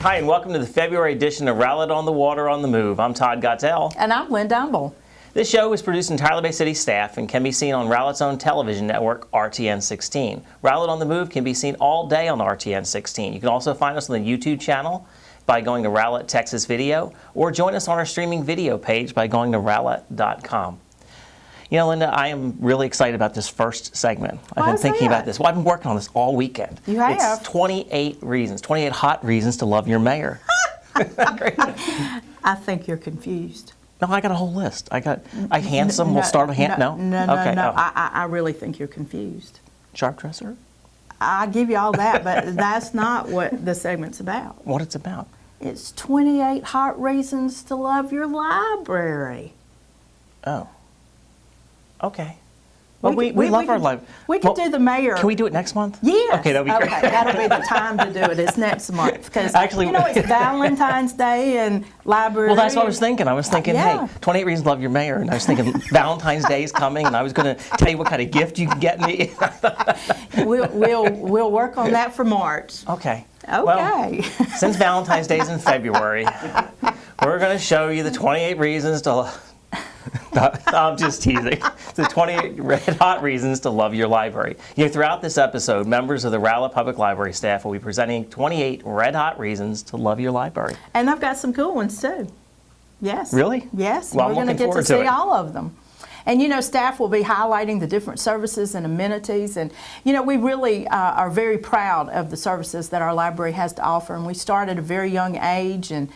Hi, and welcome to the February edition of Rowlett on the Water on the Move. I'm Todd Gottel. And I'm Lynn Dumble. This show is produced entirely by city staff and can be seen on Rowlett's own television network, RTN 16. Rowlett on the Move can be seen all day on RTN 16. You can also find us on the YouTube channel by going to Rowlett Texas Video, or join us on our streaming video page by going to rowlett.com. You know, Linda, I am really excited about this first segment. I've been thinking about this. Well, I've been working on this all weekend. You have? It's 28 reasons, 28 hot reasons to love your mayor. I think you're confused. No, I got a whole list. Handsome. We'll start with handsome. No. Okay. No. I really think you're confused. Sharp dresser? I give you all that, but that's not what the segment's about. What it's about? It's 28 hot reasons to love your library. Oh. Okay. Well, we love our library. We could do the mayor. Can we do it next month? Yes. Okay, that'll be great. Okay, that'll be the time to do it. It's next month because actually, you know it's Valentine's Day and library. Well, that's what I was thinking. I was thinking, yeah. Hey, 28 reasons to love your mayor, and I was thinking Valentine's Day is coming, and I was going to tell you what kind of gift you can get me. We'll work on that for March. Okay. Okay. Well, since Valentine's Day is in February, we're going to show you the 28 reasons to. I'm just teasing. The 28 red hot reasons to love your library. You know, throughout this episode, members of the Rowlett Public Library staff will be presenting 28 red hot reasons to love your library. And I've got some cool ones too. Yes. Really? Yes. Well, we're going to get to see all of them. And, you know, staff will be highlighting the different services and amenities. And, you know, we really are very proud of the services that our library has to offer. And we start at a very young age and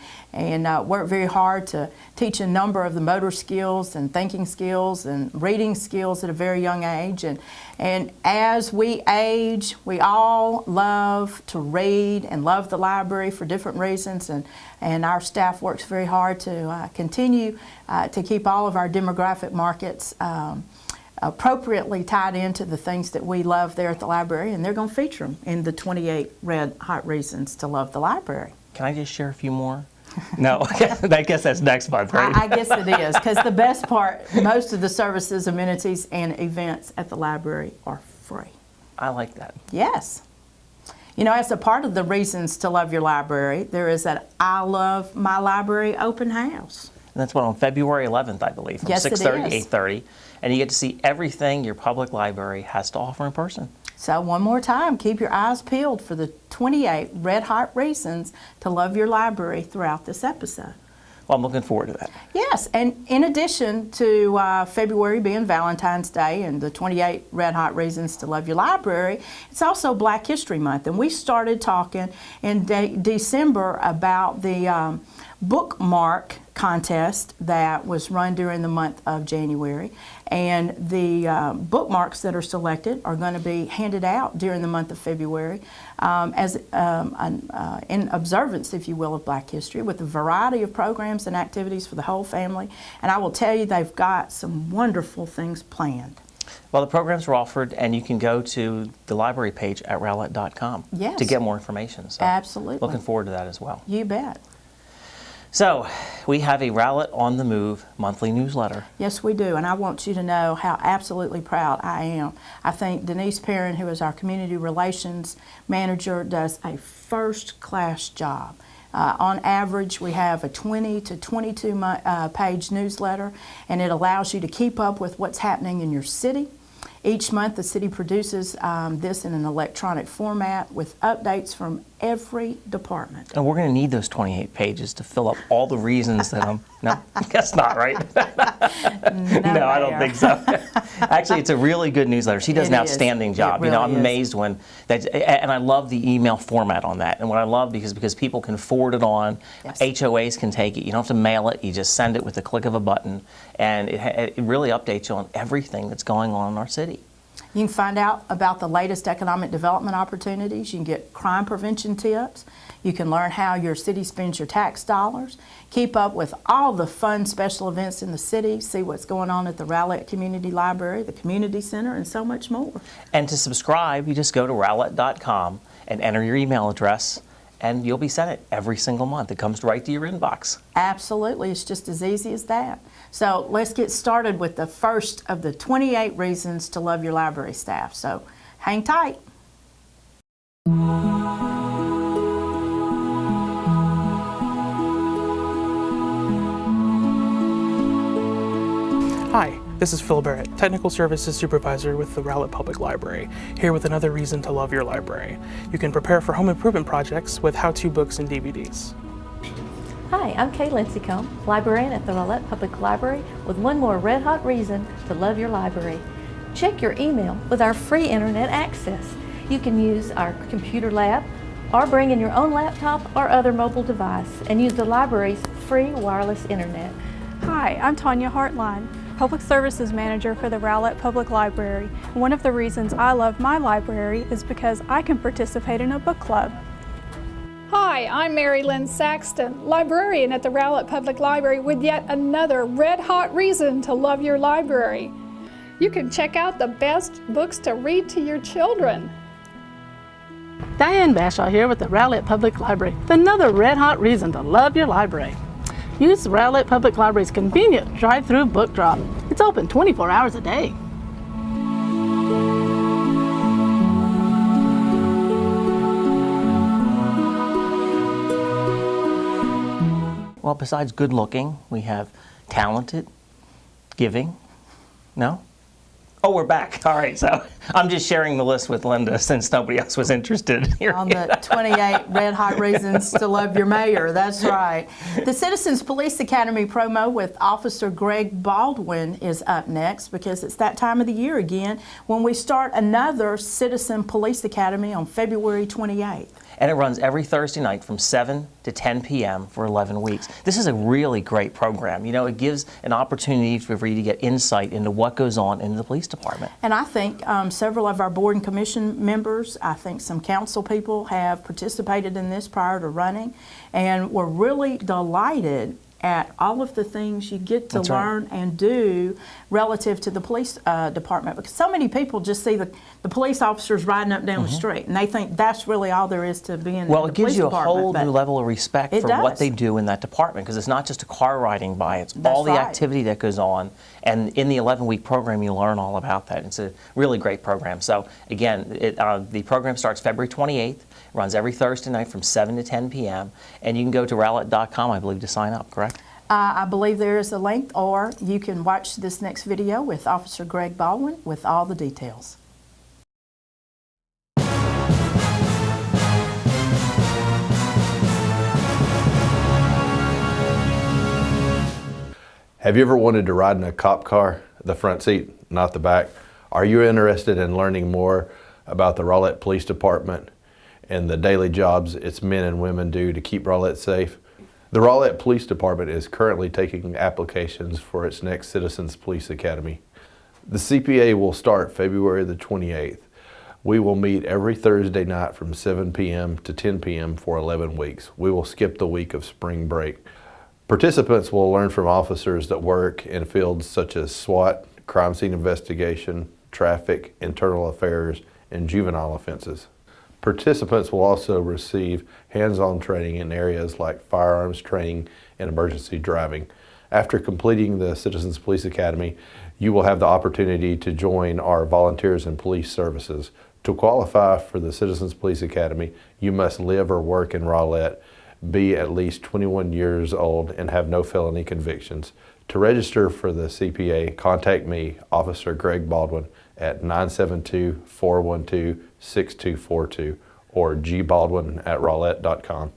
work very hard to teach a number of the motor skills and thinking skills and reading skills at a very young age. And as we age, we all love to read and love the library for different reasons. And our staff works very hard to continue to keep all of our demographic markets appropriately tied into the things that we love there at the library. And they're going to feature them in the 28 red hot reasons to love the library. Can I just share a few more? No, I guess that's next month, right? I guess it is, because the best part, most of the services, amenities, and events at the library are free. I like that. Yes. You know, as a part of the reasons to love your library, there is that I Love My Library open house. And that's what, on February 11th, I believe, from Yes, 6:30 to it is. 8:30. And you get to see everything your public library has to offer in person. So one more time, keep your eyes peeled for the 28 red hot reasons to love your library throughout this episode. Well, I'm looking forward to that. Yes, and in addition to February being Valentine's Day and the 28 red hot reasons to love your library, it's also Black History Month. And we started talking in December about the bookmark contest that was run during the month of January. And the bookmarks that are selected are going to be handed out during the month of February in observance, if you will, of Black history, with a variety of programs and activities for the whole family. And I will tell you, they've got some wonderful things planned. Well, the programs are offered, and you can go to the library page at rowlett.com Yes. to get more information. So Absolutely. Looking forward to that as well. You bet. So we have a Rowlett on the Move monthly newsletter. Yes, we do, and I want you to know how absolutely proud I am. I think Denise Perrin, who is our community relations manager, does a first-class job. On average, we have a 20 to 22 page newsletter, and it allows you to keep up with what's happening in your city. Each month, the city produces this in an electronic format with updates from every department. And we're going to need those 28 pages to fill up all the reasons that I'm... No, I guess not, right? No, I don't think so. Actually, it's a really good newsletter. She does an outstanding job. Really I'm amazed when that, and I love the email format on that. And what I love because people can forward it on, Yes. HOAs can take it. You don't have to mail it. You just send it with the click of a button, and it really updates you on everything that's going on in our city. You can find out about the latest economic development opportunities. You can get crime prevention tips. You can learn how your city spends your tax dollars. Keep up with all the fun special events in the city. See what's going on at the Rowlett Community Library, the Community Center, and so much more. And to subscribe, you just go to rowlett.com and enter your email address, and you'll be sent it every single month. It comes right to your inbox. Absolutely. It's just as easy as that. So let's get started with the first of the 28 reasons to love your library staff. So hang tight. Hi, this is Phil Barrett, Technical Services Supervisor with the Rowlett Public Library, here with another reason to love your library. You can prepare for home improvement projects with how-to books and DVDs. Hi, I'm Kay Lincecum, librarian at the Rowlett Public Library, with one more red-hot reason to love your library. Check your email with our free internet access. You can use our computer lab, or bring in your own laptop or other mobile device and use the library's free wireless internet. Hi, I'm Tanya Hartline, Public Services Manager for the Rowlett Public Library. One of the reasons I love my library is because I can participate in a book club. Hi, I'm Mary Lynn Saxton, librarian at the Rowlett Public Library, with yet another red-hot reason to love your library. You can check out the best books to read to your children. Diane Bashaw here with the Rowlett Public Library with another red-hot reason to love your library. Use the Rowlett Public Library's convenient drive-through book drop. It's open 24 hours a day. Well, besides good looking, we have talented, giving. No? Oh, we're back. All right, so I'm just sharing the list with Linda since nobody else was interested. Here. On the 28 red-hot reasons to love your mayor, that's right. The Citizens Police Academy promo with Officer Greg Baldwin is up next, because it's that time of the year again when we start another Citizen Police Academy on February 28th. And it runs every Thursday night from 7 to 10 p.m. for 11 weeks. This is a really great program. You know, it gives an opportunity for you to get insight into what goes on in the police department. And I think several of our board and commission members, I think some council people have participated in this prior to running, and we're really delighted at all of the things you get to learn and do relative to the police department, because so many people just see the police officers riding up down the street and they think that's really all there is to being in the police department. Well, it gives you a whole new level of respect for what they do in that department, because it's not just a car riding by, it's all the activity that goes on. And in the 11-week program, you learn all about that. It's a really great program. So again, the program starts February 28th, runs every Thursday night from 7 to 10 p.m. And you can go to rowlett.com, I believe, to sign up, correct? I believe there is a link, or you can watch this next video with Officer Greg Baldwin with all the details. Have you ever wanted to ride in a cop car, the front seat, not the back? Are you interested in learning more about the Rowlett Police Department and the daily jobs its men and women do to keep Rowlett safe? The Rowlett Police Department is currently taking applications for its next Citizens Police Academy. The CPA will start February the 28th. We will meet every Thursday night from 7 p.m. to 10 p.m. for 11 weeks. We will skip the week of spring break. Participants will learn from officers that work in fields such as SWAT, crime scene investigation, traffic, internal affairs, and juvenile offenses. Participants will also receive hands-on training in areas like firearms training and emergency driving. After completing the Citizens Police Academy, you will have the opportunity to join our volunteers and police services. To qualify for the Citizens Police Academy, you must live or work in Rowlett, be at least 21 years old, and have no felony convictions. To register for the CPA, contact me, Officer Greg Baldwin, at 972-412-6242 or gbaldwin@rowlett.com.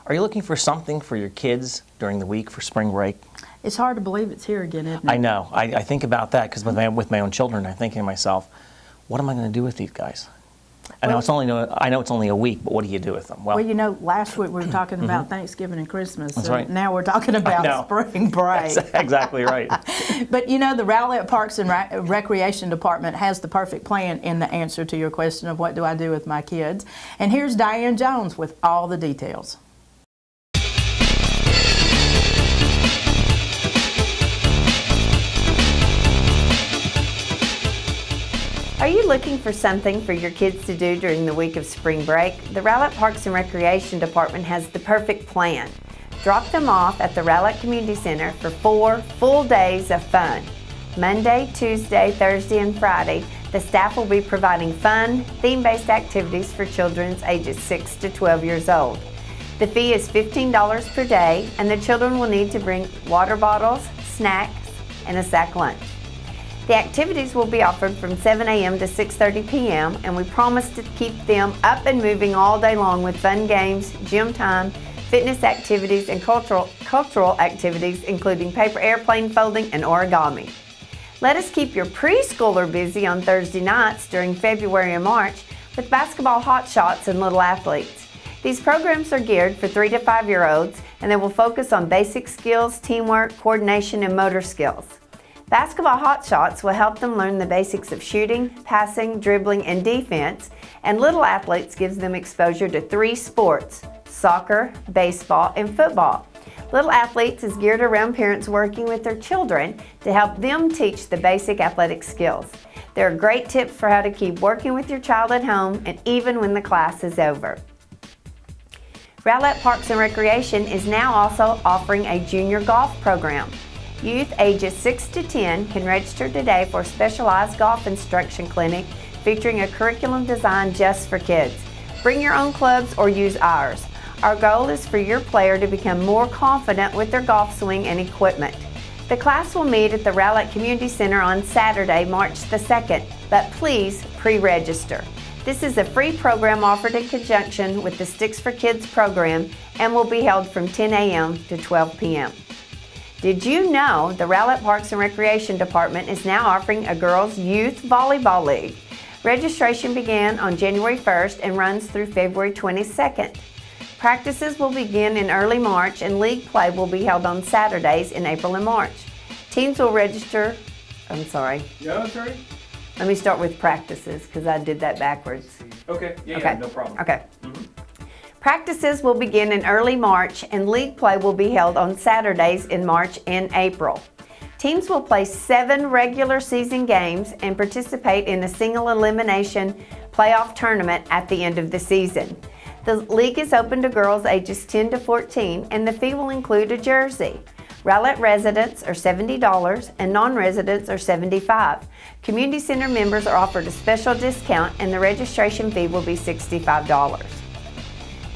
Are you looking for something for your kids during the week for spring break? It's hard to believe it's here again, isn't it? I know. I think about that because with my own children, I'm thinking to myself, what am I going to do with these guys? I know it's only a week, but what do you do with them? Well, you know, last week we were talking about Thanksgiving and Christmas. That's right. Now we're talking about spring break. That's exactly right. But you know, the Rowlett Parks and Recreation Department has the perfect plan in the answer to your question of what do I do with my kids. And here's Diane Jones with all the details. Are you looking for something for your kids to do during the week of spring break? The Rowlett Parks and Recreation Department has the perfect plan. Drop them off at the Rowlett Community Center for 4 full days of fun. Monday, Tuesday, Thursday, and Friday, The staff will be providing fun, theme-based activities for children ages 6 to 12 years old. The fee is $15 per day, and the children will need to bring water bottles, snacks, and a sack lunch. The activities will be offered from 7 a.m. to 6:30 p.m., and we promise to keep them up and moving all day long with fun games, gym time, fitness activities, and cultural activities, including paper airplane folding and origami. Let us keep your preschooler busy on Thursday nights during February and March with basketball hot shots and little athletes. These programs are geared for 3 to 5-year-olds, and they will focus on basic skills, teamwork, coordination, and motor skills. Basketball hot shots will help them learn the basics of shooting, passing, dribbling, and defense, and little athletes gives them exposure to 3 sports: soccer, baseball, and football. Little Athletes is geared around parents working with their children to help them teach the basic athletic skills. There are great tips for how to keep working with your child at home and even when the class is over. Rowlett Parks and Recreation is now also offering a junior golf program. Youth ages 6 to 10 can register today for a specialized golf instruction clinic featuring a curriculum designed just for kids. Bring your own clubs or use ours. Our goal is for your player to become more confident with their golf swing and equipment. The class will meet at the Rowlett Community Center on Saturday, March the 2nd, but please pre-register. This is a free program offered in conjunction with the Sticks for Kids program and will be held from 10 a.m. to 12 p.m. Did you know the Rowlett Parks and Recreation Department is now offering a girls' youth volleyball league? Registration began on January 1st and runs through February 22nd. Practices will begin in early March and league play will be held on Saturdays in April and March. Teams will register, let me start with practices because I did that backwards. Okay, no problem. Okay. Practices will begin in early March and league play will be held on Saturdays in March and April. Teams will play 7 regular season games and participate in a single elimination playoff tournament at the end of the season. The league is open to girls ages 10 to 14 and the fee will include a jersey. Rowlett residents are $70 and non-residents are $75. Community Center members are offered a special discount and the registration fee will be $65.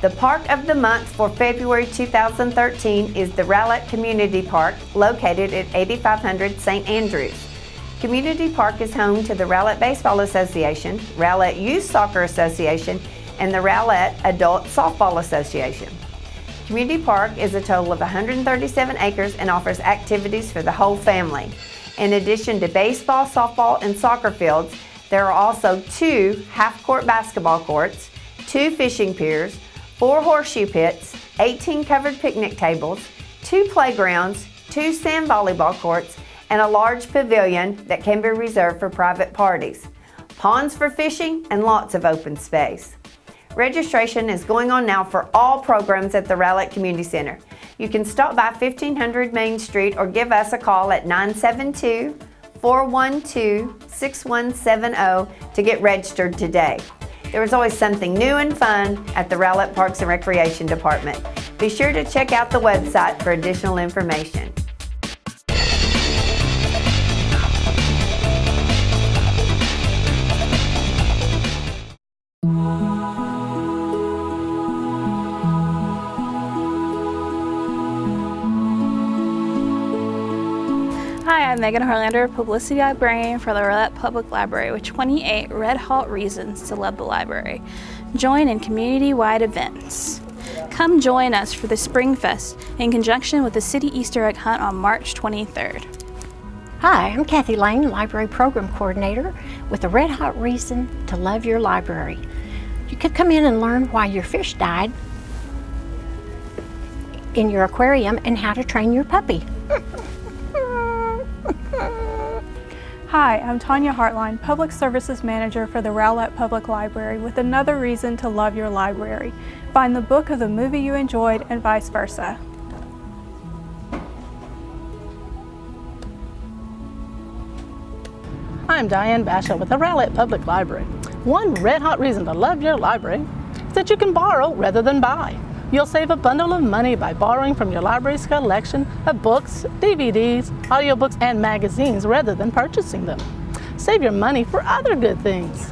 The Park of the Month for February 2013 is the Rowlett Community Park located at 8500 St. Andrews. Community Park is home to the Rowlett Baseball Association, Rowlett Youth Soccer Association, and the Rowlett Adult Softball Association. Community Park is a total of 137 acres and offers activities for the whole family. In addition to baseball, softball, and soccer fields, there are also 2 half-court basketball courts, 2 fishing piers, 4 horseshoe pits, 18 covered picnic tables, 2 playgrounds, 2 sand volleyball courts, and a large pavilion that can be reserved for private parties, ponds for fishing, and lots of open space. Registration is going on now for all programs at the Rowlett Community Center. You can stop by 1500 Main Street or give us a call at 972-412-6170 to get registered today. There is always something new and fun at the Rowlett Parks and Recreation Department. Be sure to check out the website for additional information. Hi, I'm Megan Harlander, Publicity Librarian for the Rowlett Public Library with 28 red-hot reasons to love the library. Join in community-wide events. Come join us for the Spring Fest in conjunction with the City Easter Egg Hunt on March 23rd. Hi, I'm Kathy Lane, Library Program Coordinator with a red-hot reason to love your library. You could come in and learn why your fish died in your aquarium and how to train your puppy. Hi, I'm Tanya Hartline, Public Services Manager for the Rowlett Public Library with another reason to love your library. Find the book of the movie you enjoyed and vice versa. I'm Diane Basha with the Rowlett Public Library. One red-hot reason to love your library is that you can borrow rather than buy. You'll save a bundle of money by borrowing from your library's collection of books, DVDs, audiobooks, and magazines rather than purchasing them. Save your money for other good things.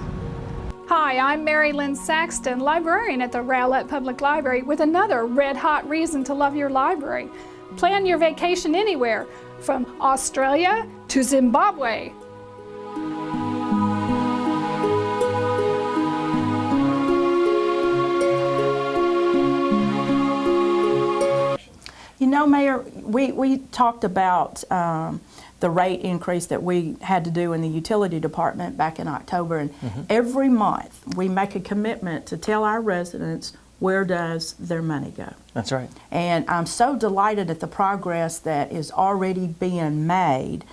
Hi, I'm Mary Lynn Saxton, librarian at the Rowlett Public Library with another red-hot reason to love your library. Plan your vacation anywhere, from Australia to Zimbabwe. You know, Mayor, we talked about the rate increase that we had to do in the utility department back in October, and every month we make a commitment to tell our residents where does their money go. That's right. And I'm so delighted at the progress that is already being made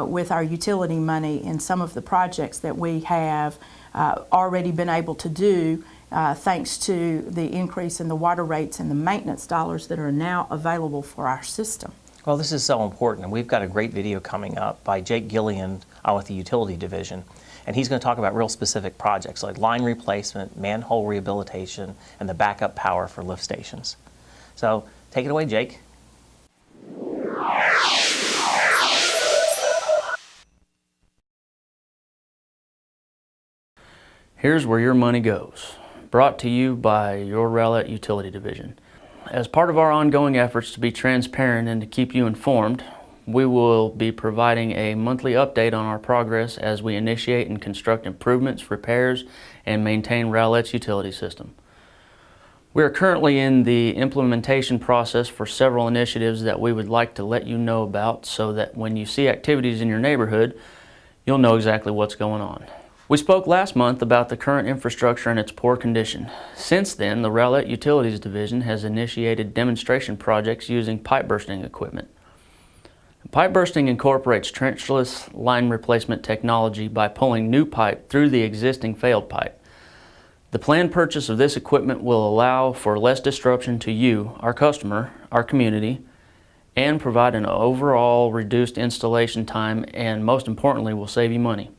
with our utility money in some of the projects that we have already been able to do thanks to the increase in the water rates and the maintenance dollars that are now available for our system. Well, this is so important, and we've got a great video coming up by Jake Gillian with the Utility Division, and he's going to talk about real specific projects like line replacement, manhole rehabilitation, and the backup power for lift stations. So take it away, Jake. Here's where your money goes. Brought to you by your Rowlett Utility Division. As part of our ongoing efforts to be transparent and to keep you informed, we will be providing a monthly update on our progress as we initiate and construct improvements, repairs, and maintain Rowlett's utility system. We are currently in the implementation process for several initiatives that we would like to let you know about so that when you see activities in your neighborhood, you'll know exactly what's going on. We spoke last month about the current infrastructure and its poor condition. Since then, the Rowlett Utilities Division has initiated demonstration projects using pipe bursting equipment. Pipe bursting incorporates trenchless line replacement technology by pulling new pipe through the existing failed pipe. The planned purchase of this equipment will allow for less disruption to you, our customer, our community, and provide an overall reduced installation time, and most importantly, will save you money.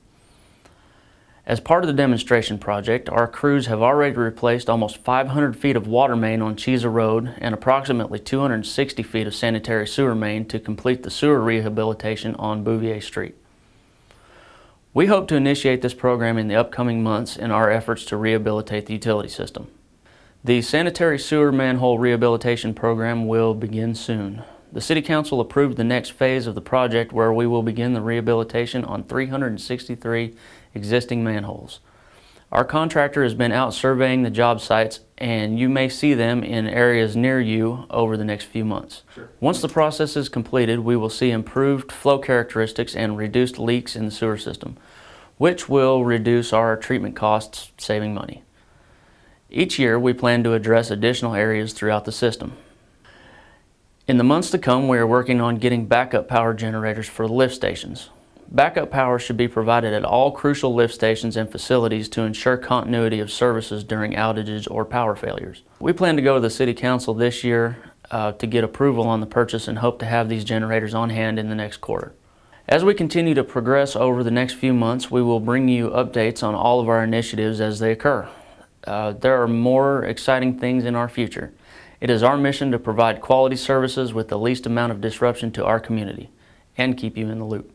As part of the demonstration project, our crews have already replaced almost 500 feet of water main on Cheesa Road and approximately 260 feet of sanitary sewer main to complete the sewer rehabilitation on Bouvier Street. We hope to initiate this program in the upcoming months in our efforts to rehabilitate the utility system. The sanitary sewer manhole rehabilitation program will begin soon. The City Council approved the next phase of the project where we will begin the rehabilitation on 363 existing manholes. Our contractor has been out surveying the job sites, and you may see them in areas near you over the next few months. Sure. Once the process is completed, we will see improved flow characteristics and reduced leaks in the sewer system, which will reduce our treatment costs, saving money. Each year, we plan to address additional areas throughout the system. In the months to come, we are working on getting backup power generators for the lift stations. Backup power should be provided at all crucial lift stations and facilities to ensure continuity of services during outages or power failures. We plan to go to the City Council this year to get approval on the purchase and hope to have these generators on hand in the next quarter. As we continue to progress over the next few months, we will bring you updates on all of our initiatives as they occur. There are more exciting things in our future. It is our mission to provide quality services with the least amount of disruption to our community and keep you in the loop.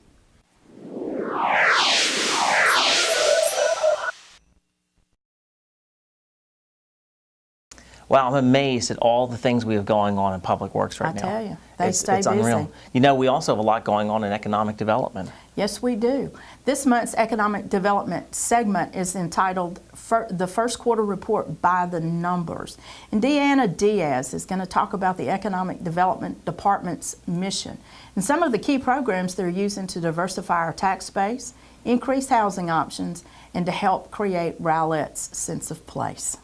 Wow, I'm amazed at all the things we have going on in Public Works right now. I tell you, they stay it's busy. unreal. You know, we also have a lot going on in economic development. Yes, we do. This month's economic development segment is entitled The First Quarter Report by the Numbers. And Deanna Diaz is going to talk about the Economic Development Department's mission and some of the key programs they're using to diversify our tax base, increase housing options, and to help create Rowlett's sense of place.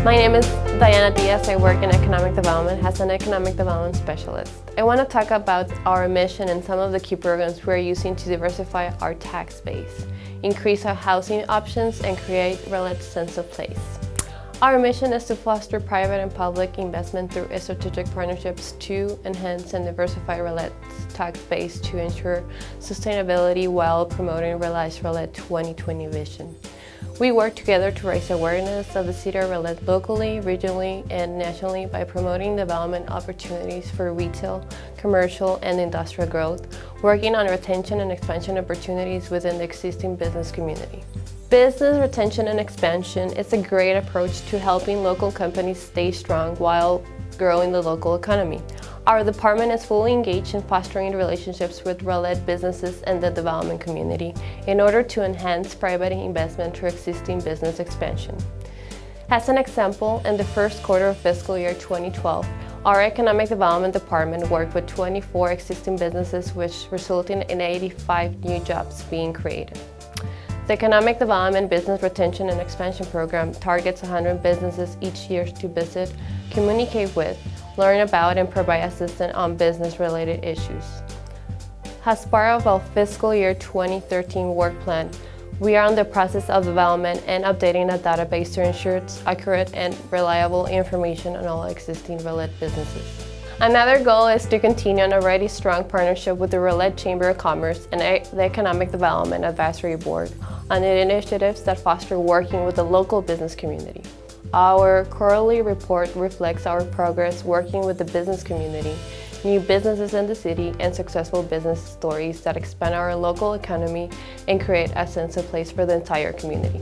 My name is Diana Diaz. I work in economic development as an economic development specialist. I want to talk about our mission and some of the key programs we are using to diversify our tax base, increase our housing options, and create Rowlett's sense of place. Our mission is to foster private and public investment through strategic partnerships to enhance and diversify Rowlett's tax base to ensure sustainability while promoting Realize Rowlett 2020 vision. We work together to raise awareness of the city of Rowlett locally, regionally, and nationally by promoting development opportunities for retail, commercial, and industrial growth, working on retention and expansion opportunities within the existing business community. Business retention and expansion is a great approach to helping local companies stay strong while growing the local economy. Our department is fully engaged in fostering relationships with Rowlett businesses and the development community in order to enhance private investment through existing business expansion. As an example, in the first quarter of fiscal year 2012, our Economic Development Department worked with 24 existing businesses, which resulted in 85 new jobs being created. The Economic Development Business Retention and Expansion Program targets 100 businesses each year to visit, communicate with, learn about, and provide assistance on business-related issues. As part of our fiscal year 2013 work plan, we are in the process of development and updating a database to ensure accurate and reliable information on all existing Rowlett businesses. Another goal is to continue an already strong partnership with the Rowlett Chamber of Commerce and the Economic Development Advisory Board on initiatives that foster working with the local business community. Our quarterly report reflects our progress working with the business community, new businesses in the city, and successful business stories that expand our local economy and create a sense of place for the entire community.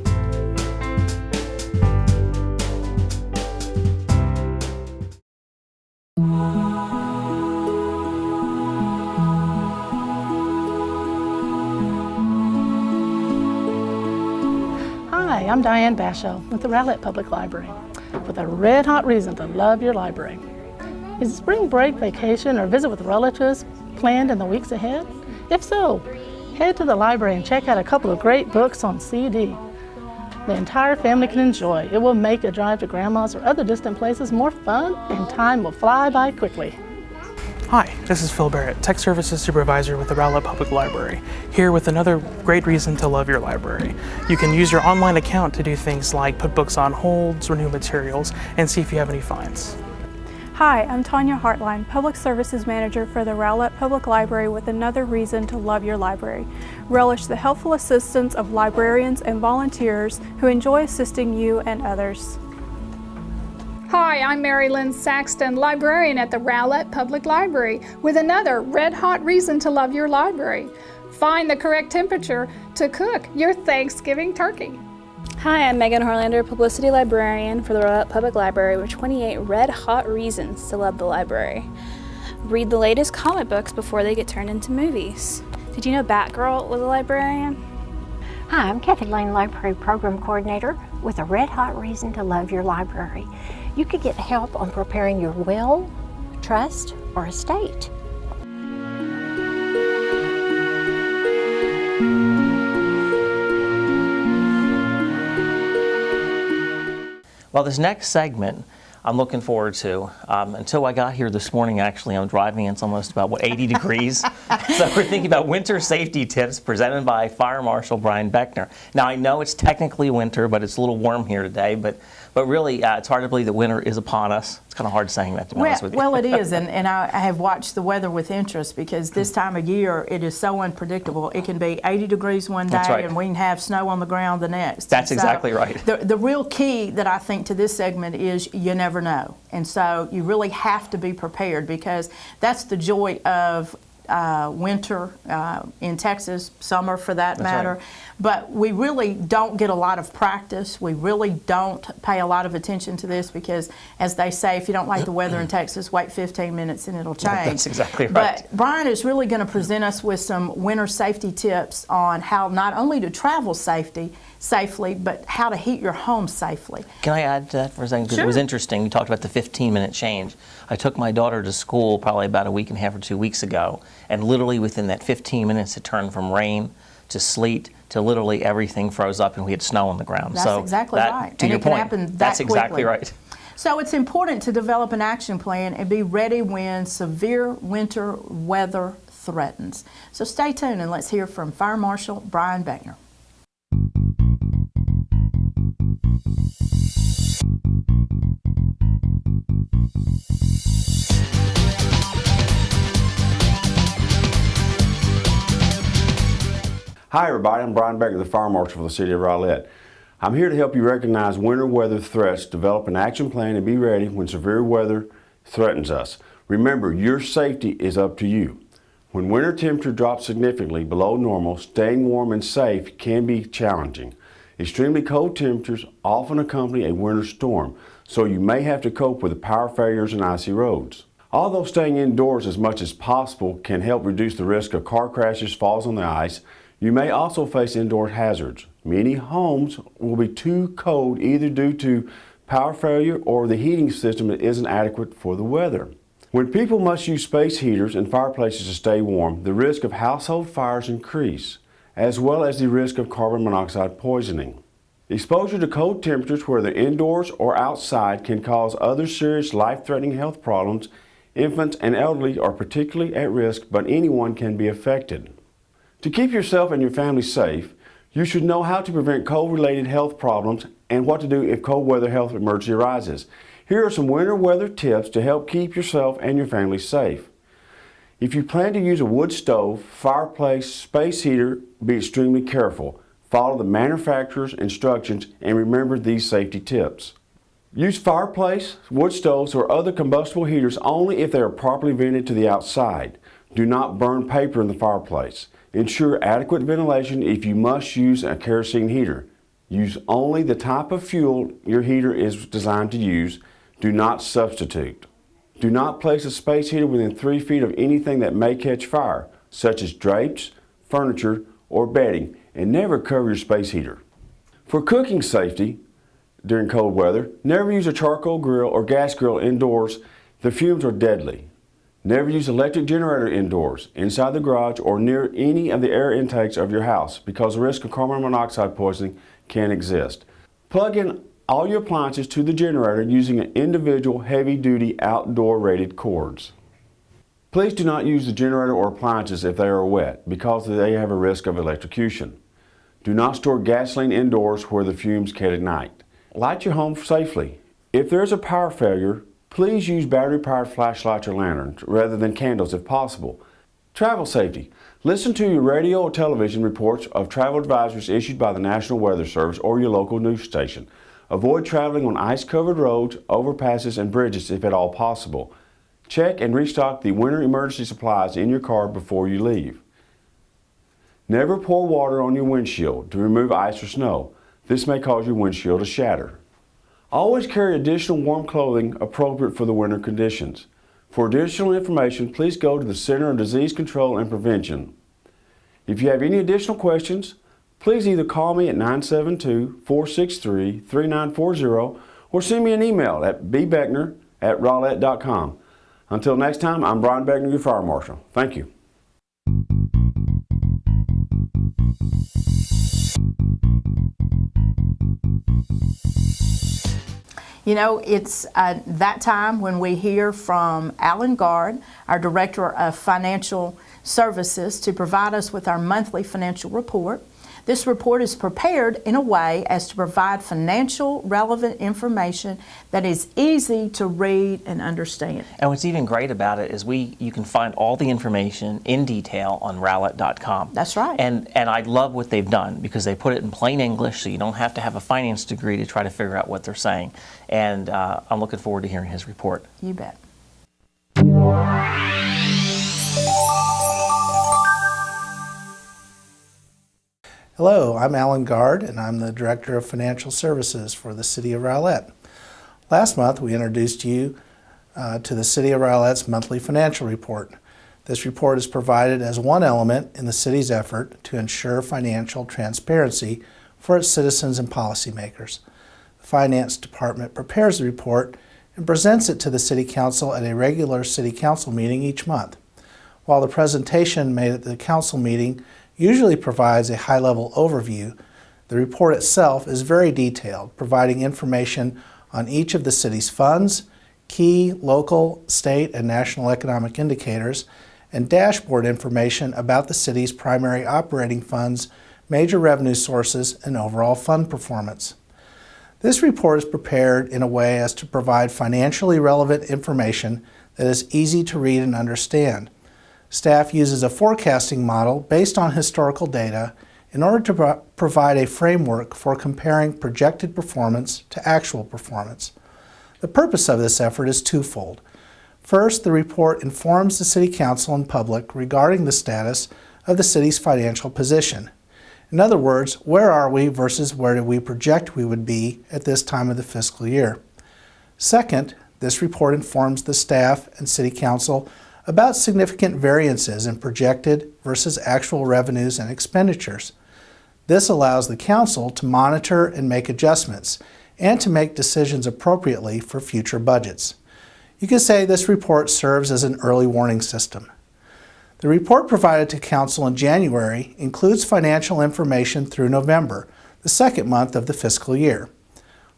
Hi, I'm Diane Basho with the Rowlett Public Library with a red-hot reason to love your library. Is spring break, vacation, or visit with relatives planned in the weeks ahead? If so, head to the library and check out a couple of great books on CD. The entire family can enjoy. It will make a drive to grandma's or other distant places more fun, and time will fly by quickly. Hi, this is Phil Barrett, Tech Services Supervisor with the Rowlett Public Library, here with another great reason to love your library. You can use your online account to do things like put books on holds, renew materials, and see if you have any finds. Hi, I'm Tanya Hartline, Public Services Manager for the Rowlett Public Library with another reason to love your library. Relish the helpful assistance of librarians and volunteers who enjoy assisting you and others. Hi, I'm Mary Lynn Saxton, librarian at the Rowlett Public Library, with another red-hot reason to love your library. Find the correct temperature to cook your Thanksgiving turkey. Hi, I'm Megan Harlander, Publicity Librarian for the Rowlett Public Library with 28 red-hot reasons to love the library. Read the latest comic books before they get turned into movies. Did you know Batgirl was a librarian? Hi, I'm Kathy Lane, Library Program Coordinator with a red-hot reason to love your library. You could get help on preparing your will, trust, or estate. Well, this next segment I'm looking forward to. Until I got here this morning, actually, I'm driving, it's almost about, 80 degrees. So we're thinking about winter safety tips presented by Fire Marshal Brian Beckner. Now, I know it's technically winter, but it's a little warm here today, but really, it's hard to believe that winter is upon us. It's kind of hard saying that, to be honest with you. Well, it is, and I have watched the weather with interest because this time of year, it is so unpredictable. It can be 80 degrees one day, right, and we can have snow on the ground the next. That's exactly right. The real key that I think to this segment is you never know. And so you really have to be prepared, because that's the joy of winter in Texas, summer for that matter. Right. But we really don't get a lot of practice. We really don't pay a lot of attention to this because, as they say, if you don't like the weather in Texas, wait 15 minutes and it'll change. That's exactly right. But Brian is really going to present us with some winter safety tips on how not only to travel safely, but how to heat your home safely. Can I add to that for a second? Because Sure. It was interesting. You talked about the 15-minute change. I took my daughter to school probably about a week and a half or 2 weeks ago, and literally within that 15 minutes it turned from rain to sleet to literally everything froze up and we had snow on the ground. That's exactly right. To And your it can point, happen that that's exactly quickly. right. So it's important to develop an action plan and be ready when severe winter weather threatens. So stay tuned and let's hear from Fire Marshal Brian Beckner. Hi everybody, I'm Brian Beckner, the Fire Marshal for the City of Rowlett. I'm here to help you recognize winter weather threats, develop an action plan, and be ready when severe weather threatens us. Remember, your safety is up to you. When winter temperature drops significantly below normal, staying warm and safe can be challenging. Extremely cold temperatures often accompany a winter storm, so you may have to cope with power failures and icy roads. Although staying indoors as much as possible can help reduce the risk of car crashes, falls on the ice, you may also face indoor hazards. Many homes will be too cold either due to power failure or the heating system that isn't adequate for the weather. When people must use space heaters and fireplaces to stay warm, the risk of household fires increase, as well as the risk of carbon monoxide poisoning. Exposure to cold temperatures, whether indoors or outside, can cause other serious life-threatening health problems. Infants and elderly are particularly at risk, but anyone can be affected. To keep yourself and your family safe, you should know how to prevent cold-related health problems and what to do if cold weather health emergency arises. Here are some winter weather tips to help keep yourself and your family safe. If you plan to use a wood stove, fireplace, space heater, be extremely careful. Follow the manufacturer's instructions and remember these safety tips. Use fireplace, wood stoves, or other combustible heaters only if they are properly vented to the outside. Do not burn paper in the fireplace. Ensure adequate ventilation if you must use a kerosene heater. Use only the type of fuel your heater is designed to use. Do not substitute. Do not place a space heater within 3 feet of anything that may catch fire, such as drapes, furniture, or bedding, and never cover your space heater. For cooking safety during cold weather, never use a charcoal grill or gas grill indoors. The fumes are deadly. Never use electric generator indoors, inside the garage, or near any of the air intakes of your house because the risk of carbon monoxide poisoning can exist. Plug in all your appliances to the generator using an individual heavy-duty outdoor rated cords. Please do not use the generator or appliances if they are wet because they have a risk of electrocution. Do not store gasoline indoors where the fumes can ignite. Light your home safely. If there is a power failure, please use battery-powered flashlights or lanterns rather than candles if possible. Travel safety. Listen to your radio or television reports of travel advisories issued by the National Weather Service or your local news station. Avoid traveling on ice-covered roads, overpasses, and bridges if at all possible. Check and restock the winter emergency supplies in your car before you leave. Never pour water on your windshield to remove ice or snow. This may cause your windshield to shatter. Always carry additional warm clothing appropriate for the winter conditions. For additional information, please go to the Center of Disease Control and Prevention. If you have any additional questions, please either call me at 972-463-3940 or send me an email at bbeckner@rowlett.com. Until next time, I'm Brian Beckner, your Fire Marshal. Thank you. You know, it's that time when we hear from Alan Gard, our Director of Financial Services, to provide us with our monthly financial report. This report is prepared in a way as to provide financial relevant information that is easy to read and understand. And what's even great about it is you can find all the information in detail on Rowlett.com. That's right. And I love what they've done because they put it in plain English so you don't have to have a finance degree to try to figure out what they're saying. And I'm looking forward to hearing his report. You bet. Hello, I'm Alan Gard, and I'm the Director of Financial Services for the City of Rowlett. Last month, we introduced you to the City of Rowlett's monthly financial report. This report is provided as one element in the city's effort to ensure financial transparency for its citizens and policymakers. The Finance Department prepares the report and presents it to the City Council at a regular City Council meeting each month. While the presentation made at the Council meeting usually provides a high-level overview, the report itself is very detailed, providing information on each of the city's funds, key local, state, and national economic indicators, and dashboard information about the city's primary operating funds, major revenue sources, and overall fund performance. This report is prepared in a way as to provide financially relevant information that is easy to read and understand. Staff uses a forecasting model based on historical data in order to provide a framework for comparing projected performance to actual performance. The purpose of this effort is twofold. First, the report informs the City Council and public regarding the status of the city's financial position. In other words, where are we versus where do we project we would be at this time of the fiscal year? Second, this report informs the staff and City Council about significant variances in projected versus actual revenues and expenditures. This allows the Council to monitor and make adjustments and to make decisions appropriately for future budgets. You could say this report serves as an early warning system. The report provided to Council in January includes financial information through November, the second month of the fiscal year.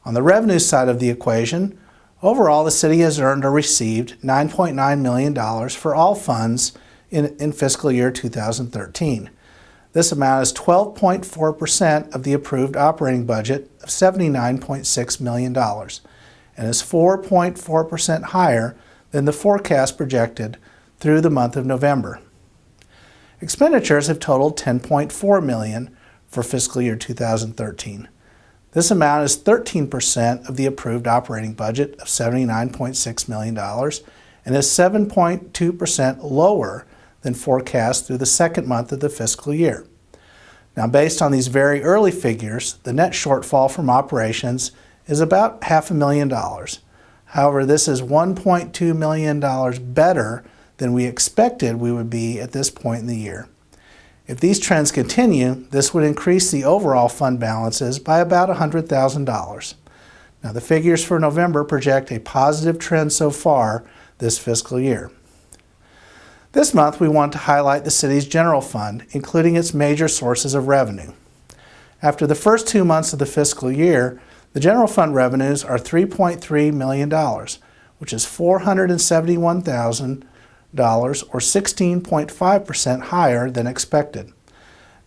On the revenue side of the equation, overall the City has earned or received $9.9 million for all funds in fiscal year 2013. This amount is 12.4% of the approved operating budget of $79.6 million and is 4.4% higher than the forecast projected through the month of November. Expenditures have totaled $10.4 million for fiscal year 2013. This amount is 13% of the approved operating budget of $79.6 million and is 7.2% lower than forecast through the second month of the fiscal year. Now, based on these very early figures, the net shortfall from operations is about $500,000. However, this is $1.2 million better than we expected we would be at this point in the year. If these trends continue, this would increase the overall fund balances by about $100,000. Now, the figures for November project a positive trend so far this fiscal year. This month, we want to highlight the city's general fund, including its major sources of revenue. After the first 2 months of the fiscal year, the general fund revenues are $3.3 million, which is $471,000 or 16.5% higher than expected.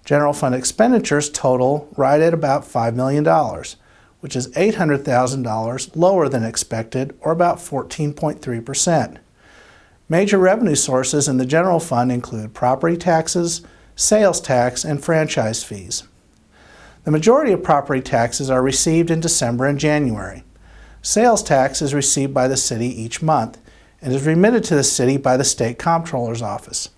General fund expenditures total right at about $5 million, which is $800,000 lower than expected or about 14.3%. Major revenue sources in the general fund include property taxes, sales tax, and franchise fees. The majority of property taxes are received in December and January. Sales tax is received by the city each month and is remitted to the city by the State Comptroller's Office.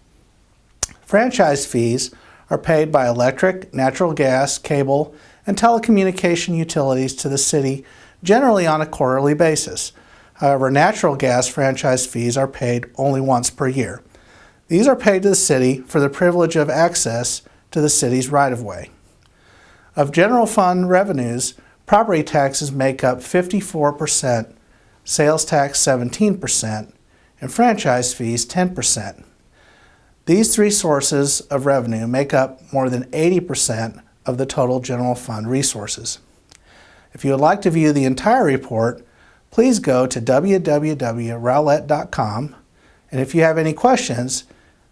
Franchise fees are paid by electric, natural gas, cable, and telecommunication utilities to the city, generally on a quarterly basis. However, natural gas franchise fees are paid only once per year. These are paid to the city for the privilege of access to the city's right-of-way. Of general fund revenues, property taxes make up 54%, sales tax 17%, and franchise fees 10%. These three sources of revenue make up more than 80% of the total general fund resources. If you would like to view the entire report, please go to www.rowlett.com, and if you have any questions,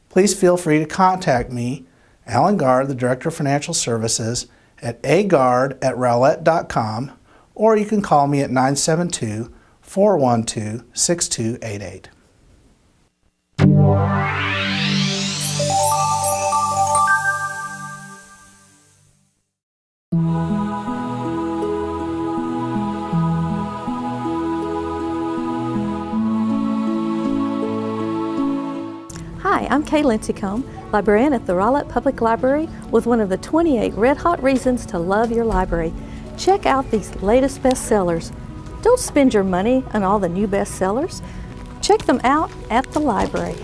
please feel free to contact me, Alan Gard, the Director of Financial Services, at agard@rowlett.com, or you can call me at 972-412-6288. Hi, I'm Kay Lincecombe, librarian at the Rowlett Public Library with one of the 28 red-hot reasons to love your library. Check out these latest bestsellers. Don't spend your money on all the new bestsellers. Check them out at the library.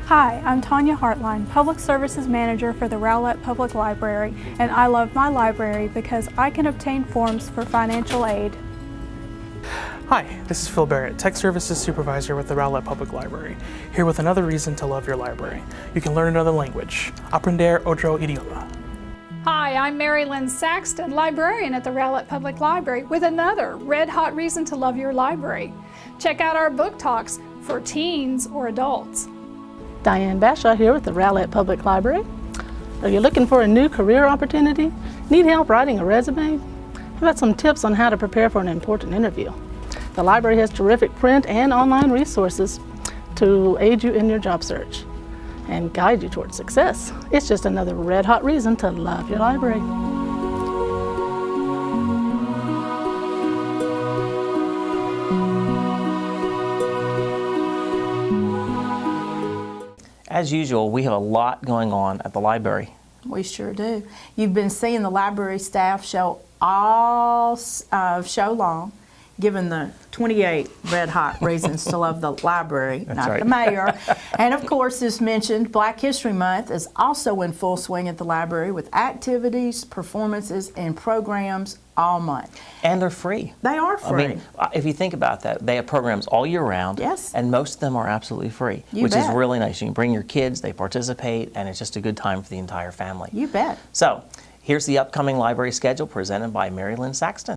Hi, I'm Tanya Hartline, Public Services Manager for the Rowlett Public Library, and I love my library because I can obtain forms for financial aid. Hi, this is Phil Barrett, Tech Services Supervisor with the Rowlett Public Library, here with another reason to love your library. You can learn another language. Aprender otro idioma. Hi, I'm Mary Lynn Saxton, librarian at the Rowlett Public Library with another red-hot reason to love your library. Check out our book talks for teens or adults. Diane Bashaw here with the Rowlett Public Library. Are you looking for a new career opportunity? Need help writing a resume? I've got some tips on how to prepare for an important interview. The library has terrific print and online resources to aid you in your job search. and guide you towards success. It's just another red-hot reason to love your library. As usual, we have a lot going on at the library. We sure do. You've been seeing the library staff show all show long, given the 28 red-hot reasons to love the library, not right. the mayor. And of course, as mentioned, Black History Month is also in full swing at the library with activities, performances, and programs all month. And they're free. They are free. I mean, if you think about that, they have programs all year round. Yes. And most of them are absolutely free, You which is bet. really nice. You can bring your kids, they participate, and it's just a good time for the entire family. You bet. So, here's the upcoming library schedule presented by Mary Lynn Saxton.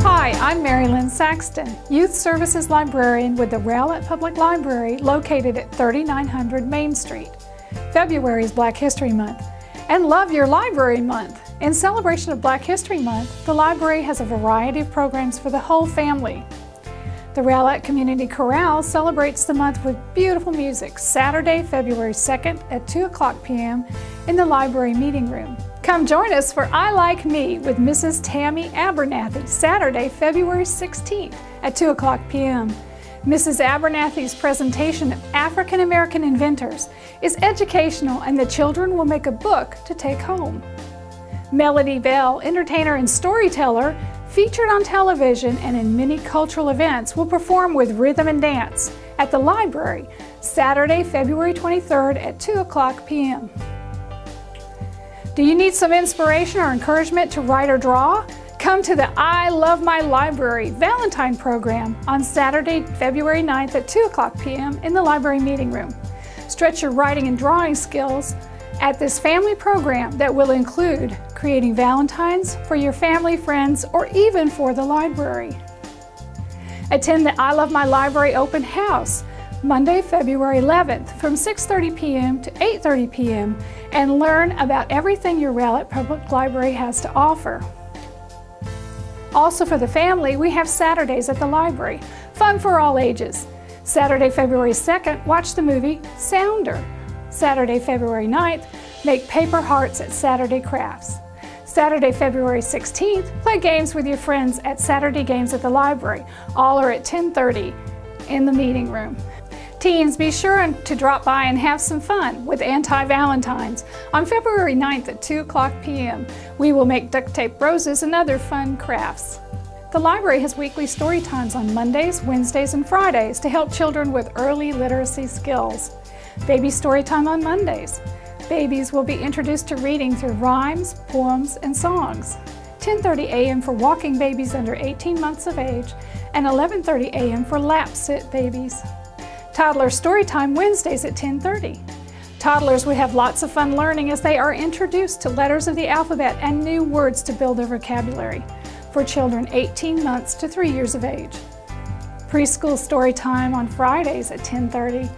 Hi, I'm Mary Lynn Saxton, Youth Services Librarian with the Rowlett Public Library located at 3900 Main Street. February is Black History Month and Love Your Library Month. In celebration of Black History Month, the library has a variety of programs for the whole family. The Rowlett Community Chorale celebrates the month with beautiful music Saturday, February 2nd at 2:00 p.m. in the library meeting room. Come join us for I Like Me with Mrs. Tammy Abernathy, Saturday, February 16th at 2:00 p.m. Mrs. Abernathy's presentation of African American inventors is educational and the children will make a book to take home. Melody Bell, entertainer and storyteller, featured on television and in many cultural events, will perform with rhythm and dance at the library Saturday, February 23rd at 2:00 p.m. Do you need some inspiration or encouragement to write or draw? Come to the I Love My Library Valentine program on Saturday, February 9th at 2:00 p.m. in the library meeting room. Stretch your writing and drawing skills at this family program that will include creating Valentines for your family, friends, or even for the library. Attend the I Love My Library open house Monday, February 11th from 6:30 p.m. to 8:30 p.m. and learn about everything your Rowlett Public Library has to offer. Also for the family, we have Saturdays at the library, fun for all ages. Saturday, February 2nd, watch the movie Sounder. Saturday, February 9th, make paper hearts at Saturday Crafts. Saturday, February 16th, play games with your friends at Saturday Games at the library. All are at 10:30 in the meeting room. Teens, be sure to drop by and have some fun with Anti-Valentines. On February 9th at 2:00 p.m., we will make duct tape roses and other fun crafts. The library has weekly story times on Mondays, Wednesdays, and Fridays to help children with early literacy skills. Baby story time on Mondays. Babies will be introduced to reading through rhymes, poems, and songs. 10:30 a.m. for walking babies under 18 months of age and 11:30 a.m. for lap sit babies. Toddler Storytime Wednesdays at 10:30. Toddlers would have lots of fun learning as they are introduced to letters of the alphabet and new words to build their vocabulary for children 18 months to 3 years of age. Preschool Storytime on Fridays at 10:30.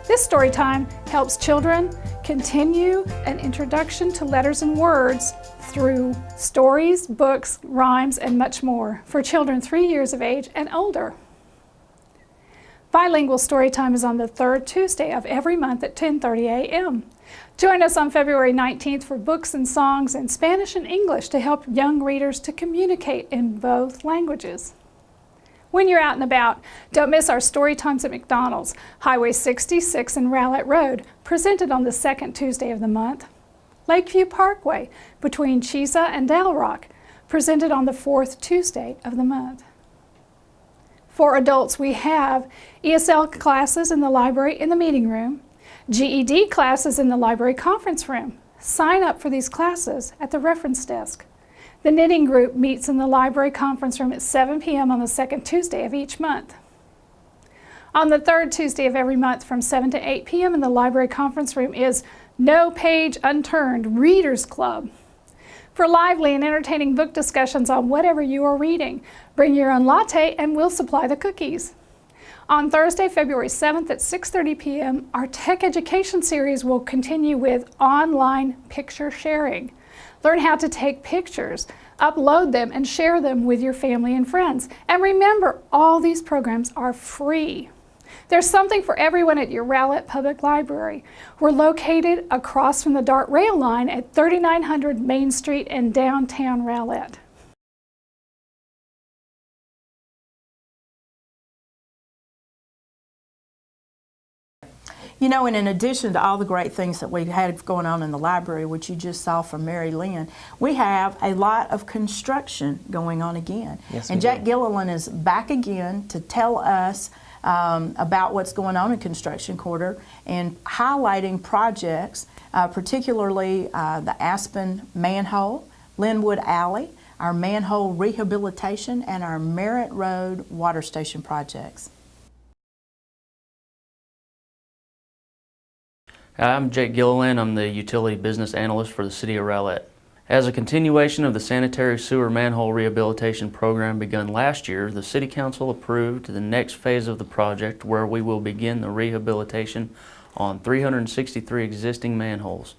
This story time helps children continue an introduction to letters and words through stories, books, rhymes, and much more for children 3 years of age and older. Bilingual Storytime is on the third Tuesday of every month at 10:30 a.m. Join us on February 19th for books and songs in Spanish and English to help young readers to communicate in both languages. When you're out and about, don't miss our story times at McDonald's, Highway 66 and Rowlett Road, presented on the second Tuesday of the month. Lakeview Parkway, between Chisa and Dale Rock, presented on the fourth Tuesday of the month. For adults, we have ESL classes in the library in the meeting room, GED classes in the library conference room. Sign up for these classes at the reference desk. The knitting group meets in the library conference room at 7 p.m. on the second Tuesday of each month. On the third Tuesday of every month from 7 to 8 p.m. in the library conference room is No Page Unturned Readers Club. For lively and entertaining book discussions on whatever you are reading, bring your own latte and we'll supply the cookies. On Thursday, February 7th at 6:30 p.m., our Tech Education series will continue with online picture sharing. Learn how to take pictures, upload them, and share them with your family and friends. And remember, all these programs are free. There's something for everyone at your Rowlett Public Library. We're located across from the DART rail line at 3900 Main Street in downtown Rowlett. You know, and in addition to all the great things that we had going on in the library, which you just saw from Mary Lynn, we have a lot of construction going on again. Yes, and Jack Gilliland is back again to tell us about what's going on in Construction Quarter and highlighting projects, particularly the Aspen Manhole, Linwood Alley, our manhole rehabilitation, and our Merritt Road water station projects. I'm Jake Gilliland. I'm the Utility Business Analyst for the City of Rowlett. As a continuation of the sanitary sewer manhole rehabilitation program begun last year, the City Council approved the next phase of the project where we will begin the rehabilitation on 363 existing manholes.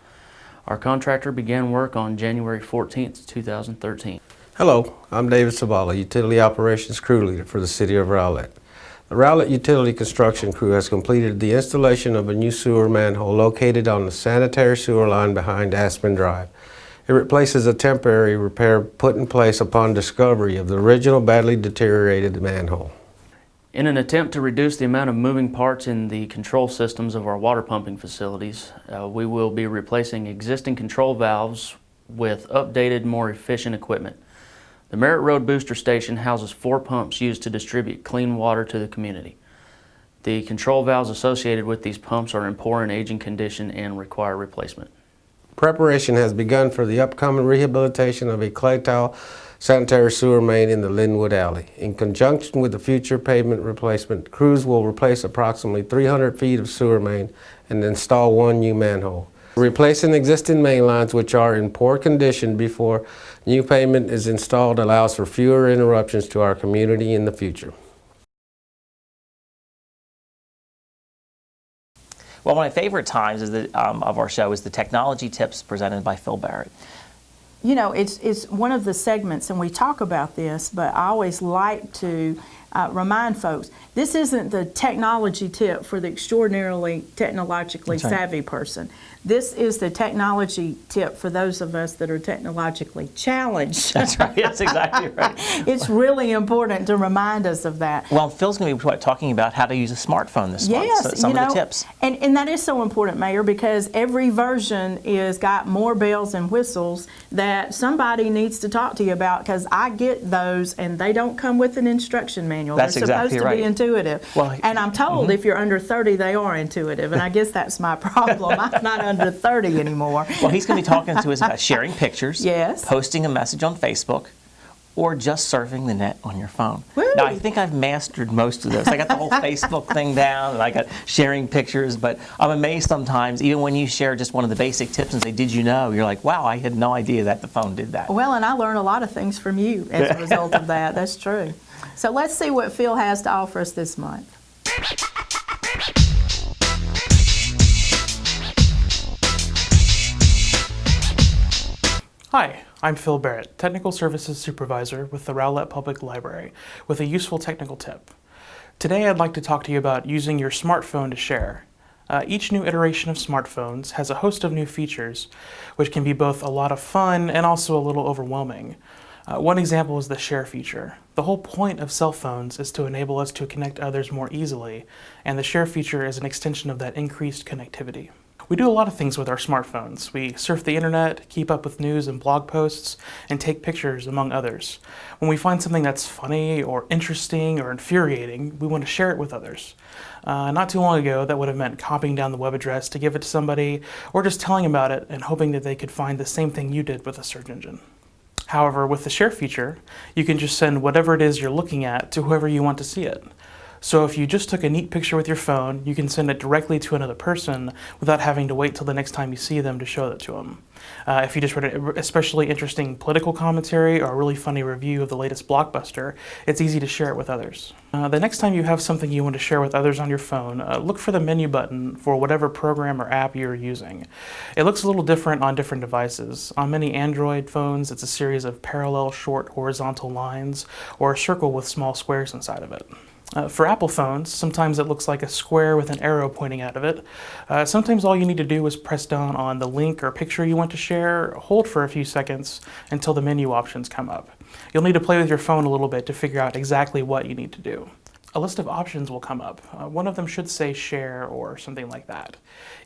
Our contractor began work on January 14th, 2013. Hello, I'm David Sabala, Utility Operations Crew Leader for the City of Rowlett. The Rowlett Utility Construction Crew has completed the installation of a new sewer manhole located on the sanitary sewer line behind Aspen Drive. It replaces a temporary repair put in place upon discovery of the original badly deteriorated manhole. In an attempt to reduce the amount of moving parts in the control systems of our water pumping facilities, we will be replacing existing control valves with updated, more efficient equipment. The Merritt Road booster station houses 4 pumps used to distribute clean water to the community. The control valves associated with these pumps are in poor and aging condition and require replacement. Preparation has begun for the upcoming rehabilitation of a clay tile sanitary sewer main in the Linwood Alley. In conjunction with the future pavement replacement, crews will replace approximately 300 feet of sewer main and install 1 new manhole. Replacing existing main lines which are in poor condition before new pavement is installed allows for fewer interruptions to our community in the future. Well, one of my favorite times is of our show is the technology tips presented by Phil Barrett. You know, it's one of the segments, and we talk about this, but I always like to remind folks, this isn't the technology tip for the extraordinarily technologically savvy person. This is the technology tip for those of us that are technologically challenged. That's right. That's exactly right. It's really important to remind us of that. Well, Phil's going to be talking about how to use a smartphone this month. Yes, So some of the tips. And that is so important, Mayor, because every version is got more bells and whistles that somebody needs to talk to you about, because I get those and they don't come with an instruction manual. That's They're exactly supposed to be right. intuitive. Well, and I'm told if you're under 30, they are intuitive. And I guess that's my problem. I'm not under 30 anymore. Well, he's going to be talking to us about sharing pictures, yes, posting a message on Facebook, or just surfing the net on your phone. Woo. Now, I think I've mastered most of those. I got the whole Facebook thing down, and I got sharing pictures, but I'm amazed sometimes, even when you share just one of the basic tips and say, did you know? You're like, wow, I had no idea that the phone did that. Well, and I learned a lot of things from you as a result of that. That's true. So let's see what Phil has to offer us this month. Hi, I'm Phil Barrett, Technical Services Supervisor with the Rowlett Public Library, with a useful technical tip. Today I'd like to talk to you about using your smartphone to share. Each new iteration of smartphones has a host of new features, which can be both a lot of fun and also a little overwhelming. One example is the share feature. The whole point of cell phones is to enable us to connect others more easily, and the share feature is an extension of that increased connectivity. We do a lot of things with our smartphones. We surf the internet, keep up with news and blog posts, and take pictures, among others. When we find something that's funny or interesting or infuriating, we want to share it with others. Not too long ago, that would have meant copying down the web address to give it to somebody, or just telling about it and hoping that they could find the same thing you did with a search engine. However, with the share feature, you can just send whatever it is you're looking at to whoever you want to see it. So if you just took a neat picture with your phone, you can send it directly to another person without having to wait till the next time you see them to show it to them. If you just read an especially interesting political commentary or a really funny review of the latest blockbuster, it's easy to share it with others. The next time you have something you want to share with others on your phone, look for the menu button for whatever program or app you're using. It looks a little different on different devices. On many Android phones, it's a series of parallel short horizontal lines or a circle with small squares inside of it. For Apple phones, sometimes it looks like a square with an arrow pointing out of it. Sometimes all you need to do is press down on the link or picture you want to share, hold for a few seconds until the menu options come up. You'll need to play with your phone a little bit to figure out exactly what you need to do. A list of options will come up. One of them should say share or something like that.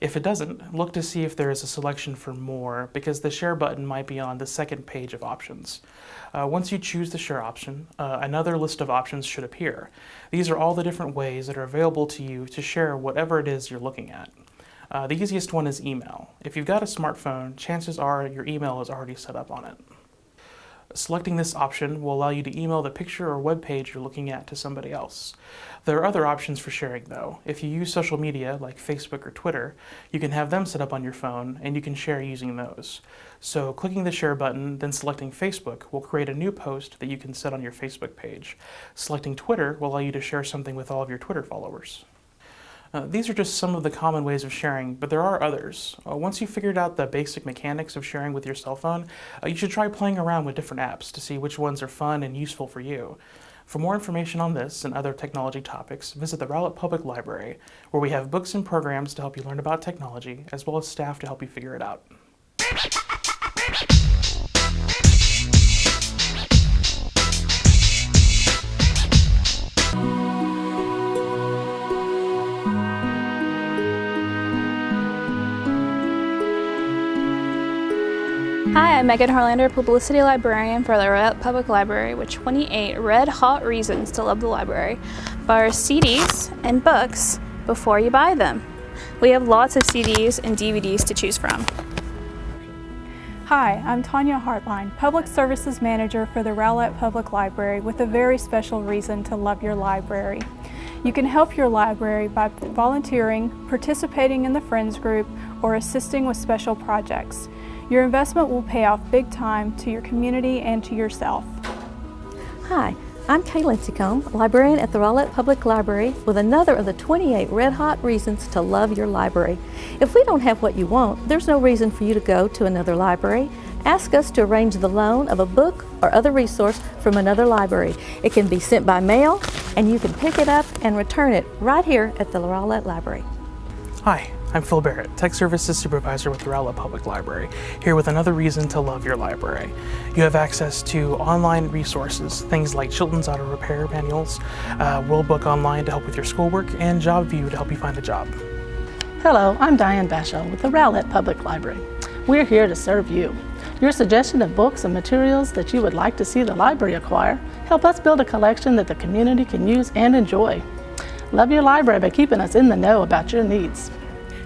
If it doesn't, look to see if there is a selection for more, because the share button might be on the second page of options. Once you choose the share option, another list of options should appear. These are all the different ways that are available to you to share whatever it is you're looking at. The easiest one is email. If you've got a smartphone, chances are your email is already set up on it. Selecting this option will allow you to email the picture or web page you're looking at to somebody else. There are other options for sharing though. If you use social media like Facebook or Twitter, you can have them set up on your phone and you can share using those. So clicking the share button, then selecting Facebook will create a new post that you can set on your Facebook page. Selecting Twitter will allow you to share something with all of your Twitter followers. These are just some of the common ways of sharing, but there are others. Once you've figured out the basic mechanics of sharing with your cell phone, you should try playing around with different apps to see which ones are fun and useful for you. For more information on this and other technology topics, visit the Rowlett Public Library, where we have books and programs to help you learn about technology, as well as staff to help you figure it out. Hi, I'm Megan Harlander, Publicity Librarian for the Rowlett Public Library with 28 red-hot reasons to love the library. Buy our CDs and books before you buy them. We have lots of CDs and DVDs to choose from. Hi, I'm Tanya Hartline, Public Services Manager for the Rowlett Public Library with a very special reason to love your library. You can help your library by volunteering, participating in the Friends Group, or assisting with special projects. Your investment will pay off big time to your community and to yourself. Hi, I'm Kay Lincecum, librarian at the Rowlett Public Library with another of the 28 red-hot reasons to love your library. If we don't have what you want, there's no reason for you to go to another library. Ask us to arrange the loan of a book or other resource from another library. It can be sent by mail, and you can pick it up and return it right here at the Rowlett Library. Hi, I'm Phil Barrett, Tech Services Supervisor with the Rowlett Public Library, here with another reason to love your library. You have access to online resources, things like Chilton's Auto Repair manuals, World Book Online to help with your schoolwork, and Job View to help you find a job. Hello, I'm Diane Bashaw with the Rowlett Public Library. We're here to serve you. Your suggestion of books and materials that you would like to see the library acquire help us build a collection that the community can use and enjoy. Love your library by keeping us in the know about your needs.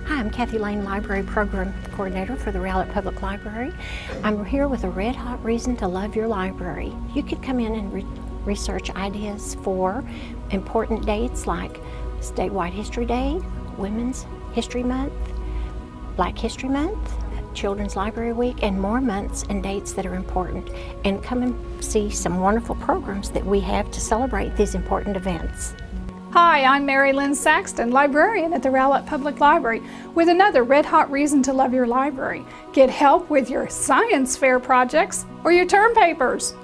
Hi, I'm Kathy Lane, Library Program Coordinator for the Rowlett Public Library. I'm here with a red-hot reason to love your library. You could come in and research ideas for important dates like Statewide History Day, Women's History Month, Black History Month, Children's Library Week, and more months and dates that are important. And come and see some wonderful programs that we have to celebrate these important events. Hi, I'm Mary Lynn Saxton, librarian at the Rowlett Public Library with another red-hot reason to love your library. Get help with your science fair projects or your term papers.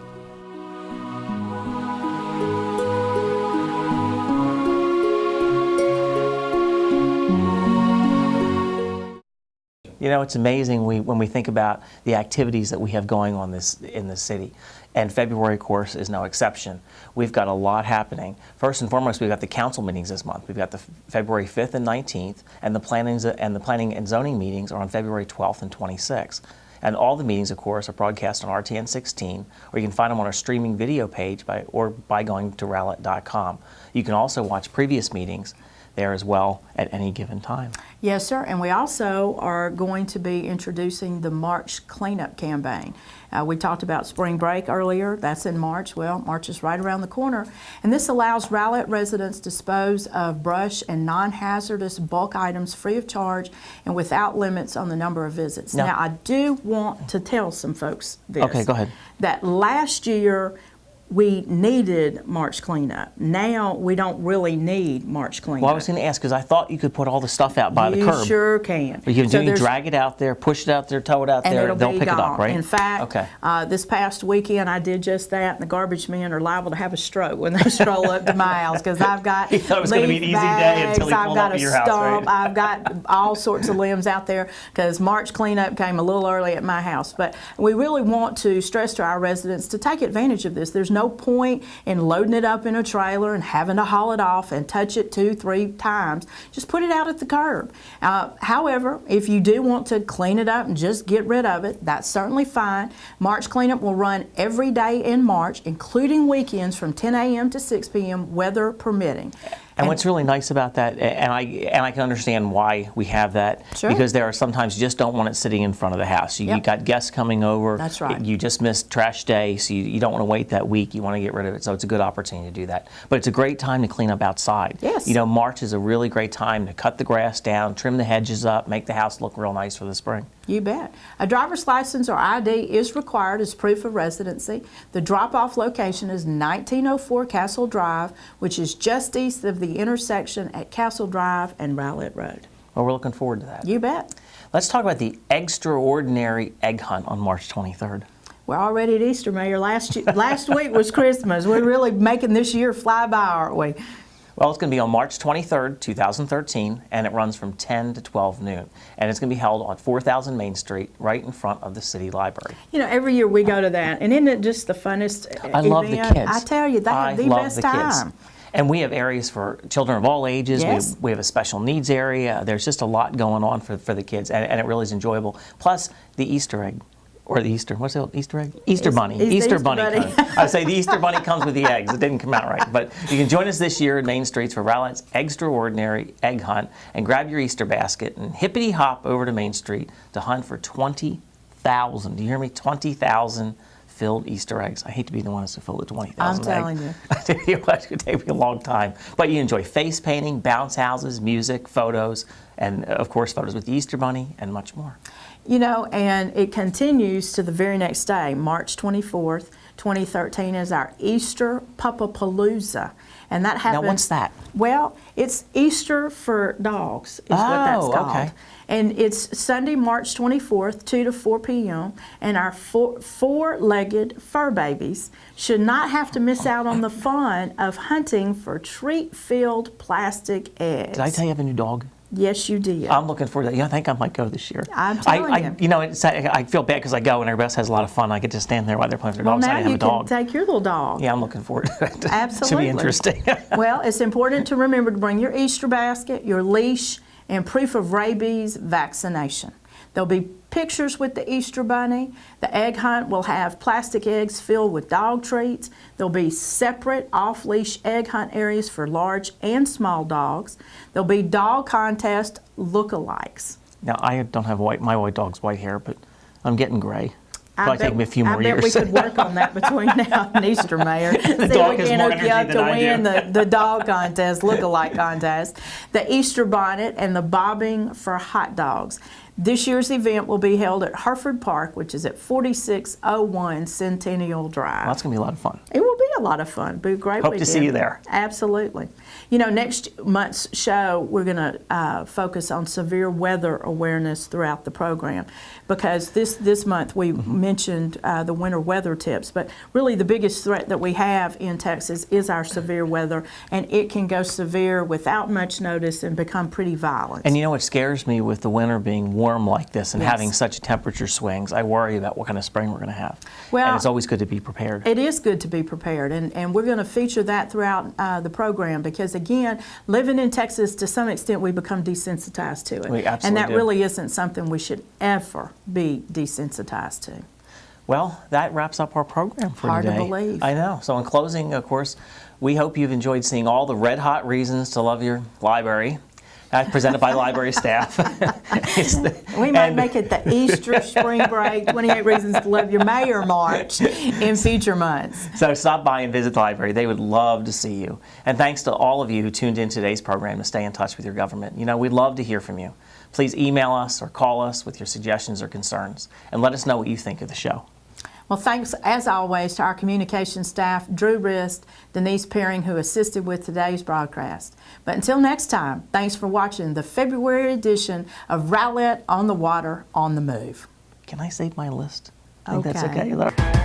You know, it's amazing when we think about the activities that we have going on in this city. And February, of course, is no exception. We've got a lot happening. First and foremost, we've got the council meetings this month. We've got the February 5th and 19th, and the planning and zoning meetings are on February 12th and 26th. And all the meetings, of course, are broadcast on RTN 16, or you can find them on our streaming video page by going to rowlett.com. You can also watch previous meetings there as well at any given time. Yes, sir. And we also are going to be introducing the March cleanup campaign. We talked about spring break earlier. That's in March. Well, March is right around the corner. And this allows Rowlett residents to dispose of brush and non-hazardous bulk items free of charge and without limits on the number of visits. Now, I do want to tell some folks this. Okay, go ahead. That last year, we needed March cleanup. Now we don't really need March cleanup. Well, I was going to ask because I thought you could put all the stuff out by the curb. You sure can. You can drag it out there, push it out there, tow it out there, and they'll be pick gone. it up, right? In fact, this past weekend I did just that, and the garbage men are liable to have a stroke when they stroll up to my house because I've got He thought it was going to be an easy day until he pulled up at your house, right? I've got all sorts of limbs out there because March cleanup came a little early at my house. But we really want to stress to our residents to take advantage of this. There's no point in loading it up in a trailer and having to haul it off and touch it 2-3 times. Just put it out at the curb. However, if you do want to clean it up and just get rid of it, that's certainly fine. March cleanup will run every day in March, including weekends from 10 a.m. to 6 p.m., weather permitting. And what's really nice about that, and I can understand why we have that, because there are sometimes you just don't want it sitting in front of the house. You got guests coming over. That's right. You just missed trash day, so you don't want to wait that week. You want to get rid of it, so it's a good opportunity to do that. But it's a great time to clean up outside. Yes. You know, March is a really great time to cut the grass down, trim the hedges up, make the house look real nice for the spring. You bet. A driver's license or ID is required as proof of residency. The drop-off location is 1904 Castle Drive, which is just east of the intersection at Castle Drive and Rowlett Road. Well, we're looking forward to that. You bet. Let's talk about the extraordinary egg hunt on March 23rd. We're already at Easter, Mayor. Last week was Christmas. We're really making this year fly by, aren't we? Well, it's going to be on March 23rd, 2013, and it runs from 10 to 12 noon. And it's going to be held on 4000 Main Street, right in front of the City Library. You know, every year we go to that, and isn't it just the funnest event? I love the kids. I tell you, they have the best time. And we have areas for children of all ages. Yes. We have a special needs area. There's just a lot going on for the kids, and it really is enjoyable. Plus, the Easter egg. Or the Easter, what's the Easter egg? Easter bunny. Easter bunny. I say the Easter bunny comes with the eggs. It didn't come out right. But you can join us this year at Main Streets for Rowlett's Extraordinary Egg Hunt and grab your Easter basket and hippity hop over to Main Street to hunt for 20,000. Do you hear me? 20,000 filled Easter eggs. I hate to be the one that's to fill the 20,000 eggs. I'm telling you. I tell you what, it could take me a long time. But you enjoy face painting, bounce houses, music, photos, and of course photos with the Easter bunny and much more. You know, and it continues to the very next day, March 24th, 2013 is our Easter Puppapalooza. And that happens. Now, what's that? Well, it's Easter for dogs is what that's called. Okay. And it's Sunday, March 24th, 2 to 4 p.m. And our four-legged fur babies should not have to miss out on the fun of hunting for treat-filled plastic eggs. Did I tell you I have a new dog? Yes, you did. I'm looking forward to that. Yeah, I think I might go this year. I'm telling you. You know, I feel bad because I go and everybody else has a lot of fun. I get to stand there while they're playing with their dogs. I Now have a you dog. can take your little dog. Yeah, I'm looking forward to it. Absolutely. Should be interesting. Well, it's important to remember to bring your Easter basket, your leash, and proof of rabies vaccination. There'll be pictures with the Easter bunny. The egg hunt will have plastic eggs filled with dog treats. There'll be separate off-leash egg hunt areas for large and small dogs. There'll be dog contest lookalikes. Now, I don't have my white dog's white hair, but I'm getting gray. Probably take me a few more years. I bet we could work on that between now and Easter, Mayor. See if we can hook you up to win the dog contest, lookalike contest, the Easter bonnet, and the bobbing for hot dogs. This year's event will be held at Hereford Park, which is at 4601 Centennial Drive. Well, that's going to be a lot of fun. It will be a lot of fun. It'll be a great Hope weekend. to see you there. Absolutely. You know, next month's show, we're going to focus on severe weather awareness throughout the program because this month we mentioned the winter weather tips, but really the biggest threat that we have in Texas is our severe weather, and it can go severe without much notice and become pretty violent. And you know what scares me with the winter being warm like this and having such temperature swings? I worry about what kind of spring we're going to have. Well, and it's always good to be prepared. It is good to be prepared, and we're going to feature that throughout the program because, again, living in Texas, to some extent, we become desensitized to it. We absolutely and that do. really isn't something we should ever be desensitized to. Well, that wraps up our program for Hard today. to believe. I know. So in closing, of course, We hope you've enjoyed seeing all the red-hot reasons to love your library, presented by library staff. We might make it the Easter, spring break, 28 Reasons to Love Your Mayor March in future months. So stop by and visit the library. They would love to see you. And thanks to all of you who tuned in today's program to stay in touch with your government. You know, we'd love to hear from you. Please email us or call us with your suggestions or concerns, and let us know what you think of the show. Well, thanks, as always, to our communications staff, Drew Rist, Denise Pearing, who assisted with today's broadcast. But until next time, thanks for watching the February edition of Rowlett on the Water, on the Move. Can I save my list? I think that's Okay. okay.